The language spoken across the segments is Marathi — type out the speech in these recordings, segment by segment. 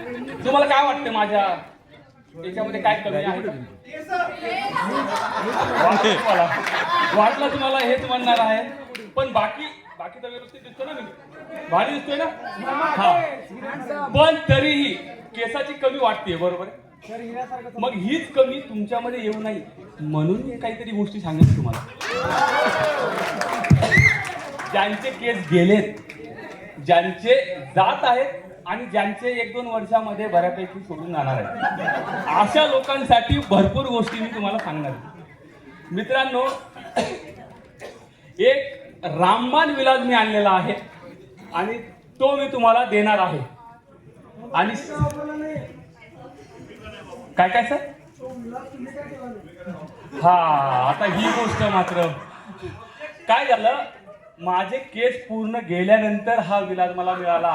तुम्हाला काय वाटतं माझ्या याच्यामध्ये काय कमी आहे? वाटलं तुम्हाला हेच म्हणणार आहे, पण बाकी तर व्यवस्थित दिसतो ना मी, भारी दिसतोय ना? हा, पण तरीही केसाची कमी वाटते, बरोबर आहे? मग हीच कमी तुमच्यामध्ये येऊ नये म्हणून मी काहीतरी गोष्टी सांगेन तुम्हाला. ज्यांचे केस गेलेत, ज्यांचे जात आहेत आणि ज्यांचे 1-2 वर्षामध्ये बऱ्यापैकी सोडून जाणार आहेत, अशा लोकांसाठी भरपूर गोष्टी मी तुम्हाला सांगणार आहे. मित्रांनो, एक रामबाण विलाज मी आणलेला आहे आणि तो मी तुम्हाला देणार आहे. आणि काय सर? हा, आता ही गोष्ट मात्र काय झालं, माझे केस पूर्ण गेल्यानंतर हा विलाज मला मिळाला,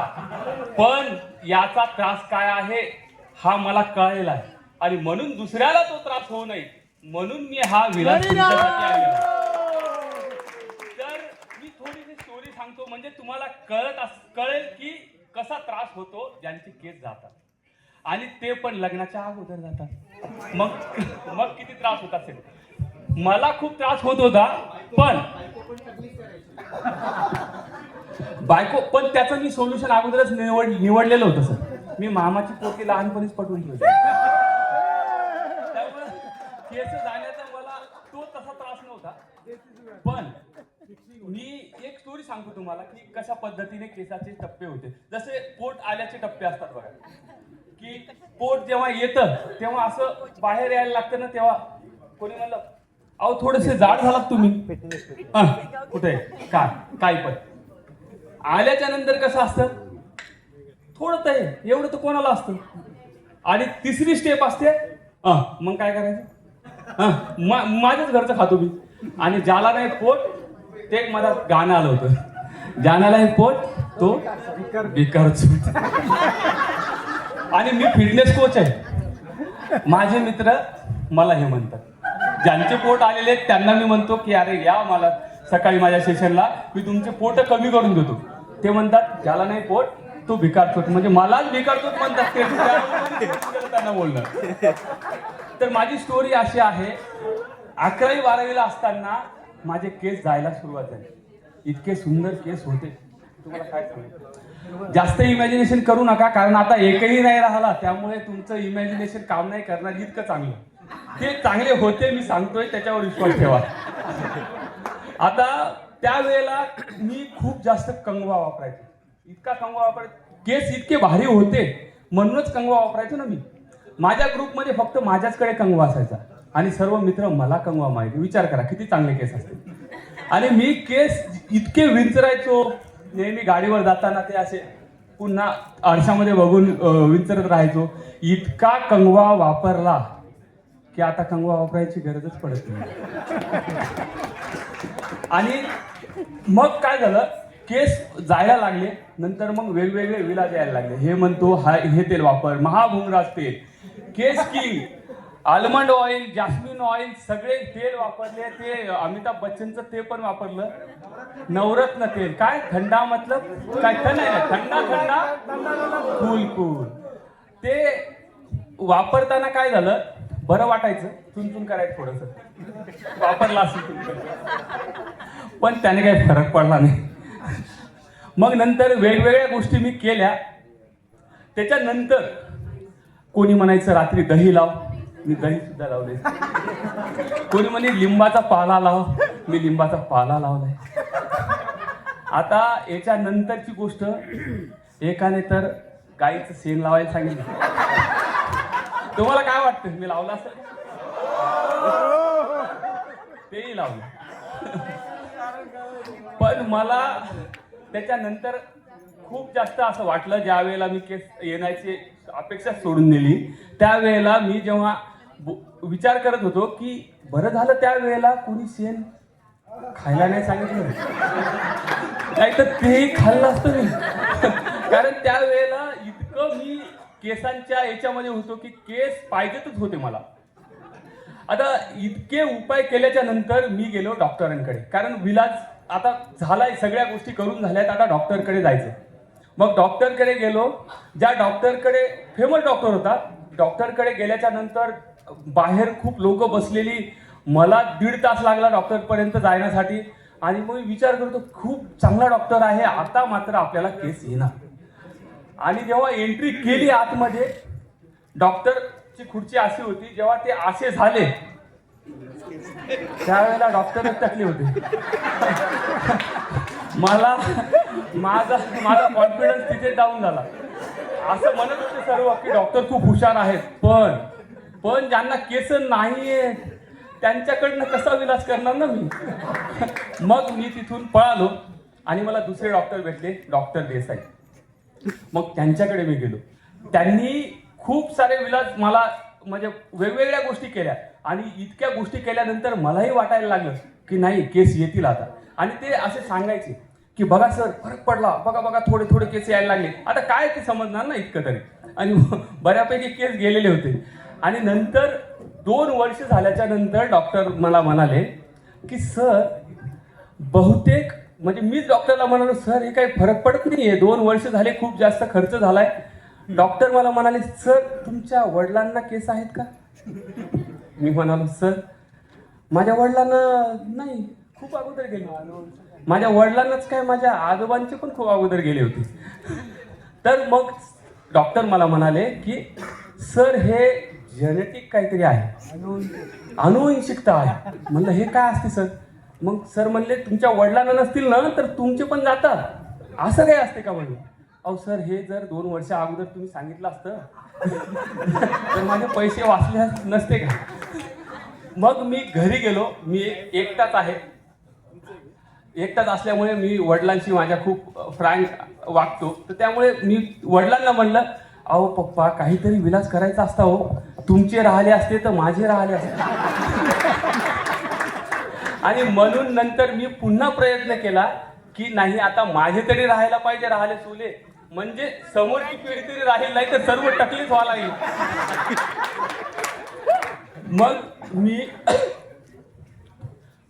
पण याचा त्रास काय आहे हा मला कळलेला आहे आणि म्हणून दुसऱ्याला तो त्रास होऊ नये म्हणून मी हा विलाज तुमच्यासाठी आणलेला. तर मी थोडीशी स्टोरी सांगतो, म्हणजे तुम्हाला कळेल की कसा त्रास होतो ज्यांचे केस जातात आणि ते पण लग्नाच्या अगोदर जातात. मग किती त्रास होत असेल. मला खूप त्रास होत होता, पण बायको, पण त्याचं मी सोल्युशन अगोदरच निवडलेलं होतं सर. मी मामाची पोटी लहानपणीच पटवून ठेवली, त्यामुळे केस जाण्याचा मला तो तसा त्रास नव्हता. पण मी एक स्टोरी सांगतो तुम्हाला की कशा पद्धतीने केसाचे टप्पे होते. जसे पोट आल्याचे टप्पे असतात बघा, की पोट जेव्हा येतं तेव्हा असं बाहेर यायला लागतं ना, तेव्हा कोणी म्हणलं अहो थोडेसे जाड झालात तुम्ही. कुठे काय पण आल्याच्या नंतर कसं असतं, थोडं तर एवढं तर कोणाला असतं. आणि तिसरी स्टेप असते, मग काय करायचं, माझ्याच घरचं खातो मी. आणि ज्याला नाही पोट, ते एक माझं गाणं आलं होतं, ज्याला नाही पोट तो बेकार चूत. आणि मी फिटनेस कोच आहे. माझे मित्र मला हे म्हणतात, ज्यांचे पोट आलेले आहेत त्यांना मी म्हणतो की अरे या मला सकाळी माझ्या सेशनला, मी तुमचे पोट कमी करून देतो. ते म्हणतात ज्याला नाही पोट तो भिकारचोट, म्हणजे मलाच भिकारचोट म्हणतात ते, त्यांना बोलणं. तर माझी स्टोरी अशी आहे, 11वी-12वीला असताना माझे केस जायला सुरुवात झाली. इतके सुंदर केस होते, तुम्हाला काय सांगू. जास्त इमॅजिनेशन करू नका, कारण आता एकही नाही राहिला, त्यामुळे तुमचं इमॅजिनेशन काम नाही करणार. इतकं चांगलं ते चांगले होते, मी सांगतोय त्याच्यावर विश्वास ठेवा. आता त्यावेळेला मी खूप जास्त कंगवा वापरायचो, इतका कंगवा वापरायचो, केस इतके भारी होते म्हणूनच कंगवा वापरायचो ना मी. माझ्या ग्रुपमध्ये फक्त माझ्याचकडे कंगवा असायचा आणि सर्व मित्र मला कंगवा माहिती. विचार करा किती चांगले केस असते. आणि मी केस इतके विंचरायचो, नेहमी गाडीवर जाताना ते असे पुन्हा आरशामध्ये बघून विंचरत राहायचो. इतका कंगवा वापरला की आता कंगवा वापरायची गरजच पडत नाही. आणि मग काय झालं, केस जायला लागले, नंतर मग वेगवेगळे विलाज यायला लागले. हे म्हणतो हे तेल वापर, महाभुंगराज तेल, Kesh King, almond oil, jasmine oil, सगळे तेल वापरले. ते अमिताभ बच्चनचं ते पण वापरलं. नवरत्न तेल, काय थंडा मतलब काय नाही, थंडा कूल. ते वापरताना काय झालं, बरं वाटायचं, चुनचुन करायचं थोडंसं, वापरला असेल, पण त्याने काही फरक पडला नाही. मग नंतर वेगवेगळ्या गोष्टी मी केल्या. त्याच्यानंतर कोणी म्हणायचं रात्री दही लाव, मी दही सुद्धा लावले. कोणी म्हणे लिंबाचा पाला लाव, मी लिंबाचा पाला लावलाय. आता याच्यानंतरची गोष्ट, एकाने तर गाईचं शेण लावायला सांगितलं. तुम्हाला काय वाटतं, मी लावलं असेल? तेही लावलं. पण मला त्याच्यानंतर खूप जास्त असं वाटलं, ज्या वेळेला मी केस येण्याची अपेक्षा सोडून दिली, त्यावेळेला मी जेव्हा विचार करत होतो की बरं झालं त्यावेळेला कोणी शेण खायला नाही सांगितलं, नाही तर तेही खाल्लं असतं मी. कारण त्यावेळेला इतकं मी केसांच्या याच्यामध्ये होतो की केस पाहिजेतच होते मला. आता इतके उपाय केल्याच्या नंतर मी गेलो डॉक्टरांकडे, कारण विलाज आता झालाय, सगळ्या गोष्टी करून झाल्यात, आता डॉक्टरकडे जायचं. मग डॉक्टरकडे गेलो. ज्या डॉक्टरकडे फेमस डॉक्टर होता, डॉक्टरकडे गेल्याच्या नंतर बाहेर खूप लोक बसलेली. मला 1.5 तास लागला डॉक्टरपर्यंत जाण्यासाठी. आणि मग विचार करतो खूप चांगला डॉक्टर आहे, आता मात्र आपल्याला केस येणार. आणि जेव्हा एंट्री केली आतमध्ये, डॉक्टरची खुर्ची अशी होती, जेव्हा ते असे झाले त्यावेळेला डॉक्टरच टाकले होते. मला माझा कॉन्फिडन्स तिथे डाऊन झाला. असं म्हणत होते सर्व की डॉक्टर खूप हुशार आहेत, पण ज्यांना केस नाहीये त्यांच्याकडनं कसा विलास करणार ना मी. मग मी तिथून पळालो आणि मला दुसरे डॉक्टर भेटले, डॉक्टर देसाई. मग त्यांच्याकडे मी गेलो. त्यांनी खूप सारे विलास मला म्हणजे वेगवेगळ्या गोष्टी केल्या. आणि इतक्या गोष्टी केल्यानंतर मलाही वाटायला लागलं की नाही केस येतील आता. आणि ते असे सांगायचे की बघा सर फरक पडला, बघा बघा थोडे थोडे केस यायला लागले. आता काय ते समजणार ना इतकं तरी. आणि बऱ्यापैकी केस गेलेले होते. आणि नंतर 2 वर्ष झाल्याच्या नंतर डॉक्टर मला म्हणाले की सर बहुतेक, म्हणजे मीच डॉक्टरला म्हणालो सर हे काही फरक पडत नाहीये, 2 वर्ष झाले, खूप जास्त खर्च झालाय. डॉक्टर मला म्हणाले सर तुमच्या वडिलांना केस आहेत का? मी म्हणालो सर माझ्या वडिलांना नाही, खूप अगोदर गेले. माझ्या वडिलांनाच काय, माझ्या आजोबांचे पण खूप अगोदर गेले होते. तर मग डॉक्टर मला म्हणाले की सर हे जेनेटिक काहीतरी आहे, अनुवंशिकता आहे. म्हणलं हे काय असते सर? मग सर म्हणले तुमच्या वडिलांना नसतील ना तर तुमचे पण जातात, असं काही असते का? म्हणलं अहो सर हे जर 2 वर्ष अगोदर तुम्ही सांगितलं असतं तर माझे पैसे वाचले नसते का? मग मी घरी गेलो. मी एकटाच आहे. एकटाच असल्यामुळे मी वडिलांशी माझ्या खूप फ्रँक वागतो. तर त्यामुळे मी वडिलांना म्हणलं अहो पप्पा काहीतरी विलास करायचा असता हो, तुमचे राहिले असते तर माझे राहिले असते. आणि म्हणून नंतर मी पुन्हा प्रयत्न केला की नाही आता माझे तरी राहायला पाहिजे, राहिले चुले, म्हणजे समोरची पिढी तरी राहील, नाही तर सर्व टकलीच व्हायला लागेल. मग मी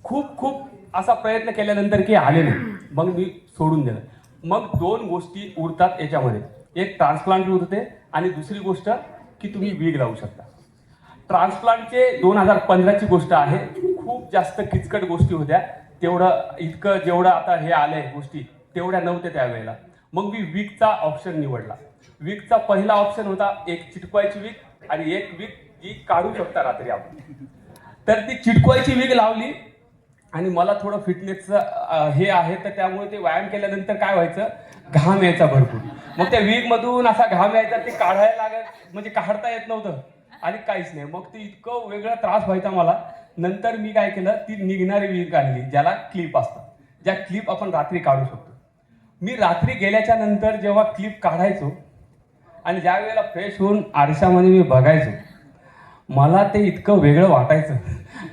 खूप असा प्रयत्न केल्यानंतर की आले नाही. मग मी सोडून दिलं. मग 2 गोष्टी उरतात याच्यामध्ये, एक ट्रान्सप्लांट होते आणि दुसरी गोष्ट की तुम्ही वीग लावू शकता. ट्रान्सप्लांटचे 2015ची गोष्ट आहे. खूप जास्त किचकट गोष्टी होत्या, तेवढं इतकं जेवढं आता हे आलंय गोष्टी तेवढ्या नव्हत्या त्यावेळेला. मग मी वीगचा ऑप्शन निवडला. वीगचा पहिला ऑप्शन होता एक चिटकवायची वीग आणि एक वीग जी काढू शकता रात्री आपण. तर ती चिटकवायची वीग लावली. आणि मला थोडं फिटनेसचं हे आहे, तर त्यामुळे ते व्यायाम केल्यानंतर काय व्हायचं, घाम यायचा भरपूर. मग त्या वीग मधून असा घाम यायचा, ते काढायला लागत, म्हणजे काढता येत नव्हतं आणि काहीच नाही. मग ते इतकं वेगळा त्रास व्हायचा मला. नंतर मी काय केलं, ती निघणारी वीग आणली ज्याला क्लिप असतात, ज्या क्लिप आपण रात्री काढू शकतो. मी रात्री गेल्याच्या नंतर जेव्हा क्लिप काढायचो आणि ज्या वेळेला फ्रेश होऊन आरशामध्ये मी बघायचो, मला ते इतकं वेगळं वाटायचं.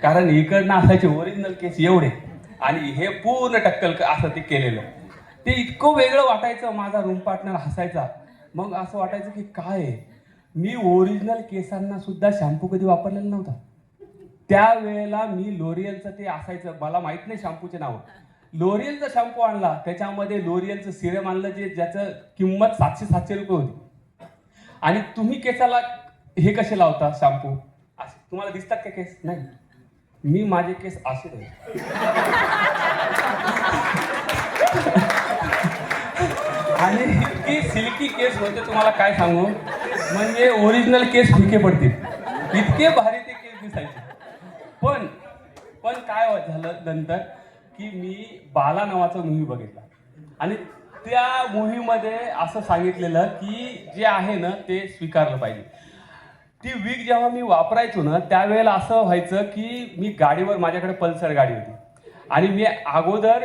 कारण इकडनं असायचे ओरिजिनल केस एवढे आणि हे पूर्ण टक्कल असं ते केलेलं, ते इतकं वेगळं वाटायचं. माझा रूम पार्टनर हसायचा. मग असं वाटायचं की काय, मी ओरिजिनल केसांना सुद्धा शॅम्पू कधी वापरलेला नव्हता. त्यावेळेला मी लोरियलचं ते असायचं, मला माहित नाही शॅम्पूचे नाव, लोरियलचा शॅम्पू आणला. त्याच्यामध्ये लोरियलचं सिरम आणलं, ज्याचं किंमत 700 रुपये होती. आणि तुम्ही केसाला हे कसे लावता शॅम्पू, असे तुम्हाला दिसतात का केस? नाही, मी माझे केस असे नाही. आणि इतकी सिल्की केस होते तुम्हाला काय सांगू, म्हणजे ओरिजिनल केस फिके पडतील, इतके भारी ते केस दिसायचे. पण काय झालं नंतर की मी बाला नावाचा मूव्ही बघितला आणि त्या मूव्हीमध्ये असं सांगितलेलं की जे आहे ना ते स्वीकारलं पाहिजे. ती वीग जेव्हा मी वापरायचो ना त्यावेळेला असं व्हायचं की मी गाडीवर, माझ्याकडे पल्सर गाडी होती आणि मी अगोदर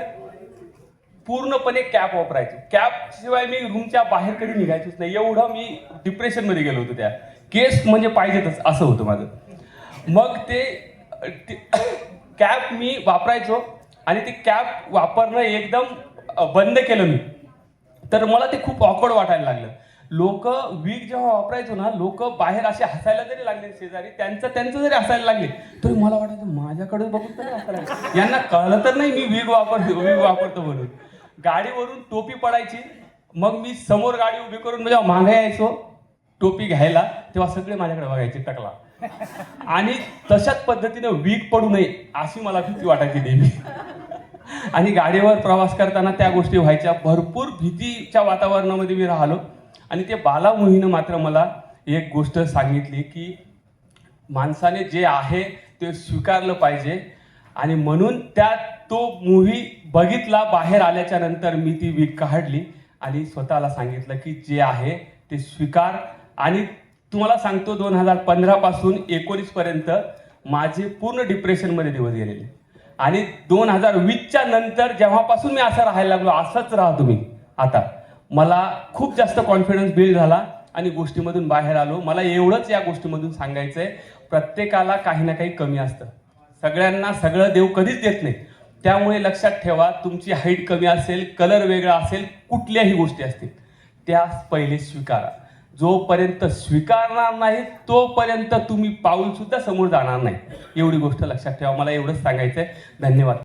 पूर्णपणे कॅप वापरायचो. कॅप शिवाय मी रूमच्या बाहेर कधी निघायचोच नाही, एवढं मी डिप्रेशनमध्ये गेलो होतो. त्या केस म्हणजे पाहिजेतच असं होतं माझं. मग ते कॅप मी वापरायचो आणि ती कॅप वापरणं एकदम बंद केलं मी. तर मला ते खूप ऑकवर्ड वाटायला लागलं. लोक वीग जेव्हा वापरायचो ना, लोक बाहेर असे हसायला जरी लागले, शेजारी त्यांचं जरी हसायला लागले तरी मला वाटायचं माझ्याकडे बघून तरी हसायला, यांना कळलं तर नाही मी वीग वापरतो म्हणून. गाडीवरून टोपी पडायची, मग मी समोर गाडी उभी करून जेव्हा मागे यायचो टोपी घ्यायला, तेव्हा सगळे माझ्याकडे बघायचे टकला. आणि तशाच पद्धतीने वीक पडू नये अशी मला भीती वाटायची नेहमी. आणि गाडीवर प्रवास करताना त्या गोष्टी व्हायच्या. भरपूर भीतीच्या वातावरणामध्ये मी राहिलो. आणि ते बालामुहीनं मात्र मला एक गोष्ट सांगितली की माणसाने जे आहे ते स्वीकारलं पाहिजे. आणि म्हणून तो मूव्ही बघितला. बाहेर आल्याच्या नंतर मी ती वीक काढली आणि स्वतःला सांगितलं की जे आहे ते स्वीकार. आणि तुम्हाला सांगतो 2015 पासून 19 पर्यंत माझे पूर्ण डिप्रेशनमध्ये दिवस गेलेले. आणि 2020च्या नंतर जेव्हापासून मी असं राहायला लागलो, असंच राहतो मी आता, मला खूप जास्त कॉन्फिडन्स बिल्ड झाला आणि गोष्टीमधून बाहेर आलो. मला एवढंच या गोष्टीमधून सांगायचंय, प्रत्येकाला काही ना काही कमी असतं. सगळ्यांना सगळं देव कधीच देत नाही. त्यामुळे लक्षात ठेवा, तुमची हाईट कमी असेल, कलर वेगळा असेल, कुठल्याही गोष्टी असतील, त्या पहिले स्वीकारा. जोपर्यंत स्वीकारणार नाही तोपर्यंत तुम्ही पाऊल सुद्धा समोर जाणार नाही. एवढी गोष्ट लक्षात ठेवा. मला एवढंच सांगायचंय. धन्यवाद.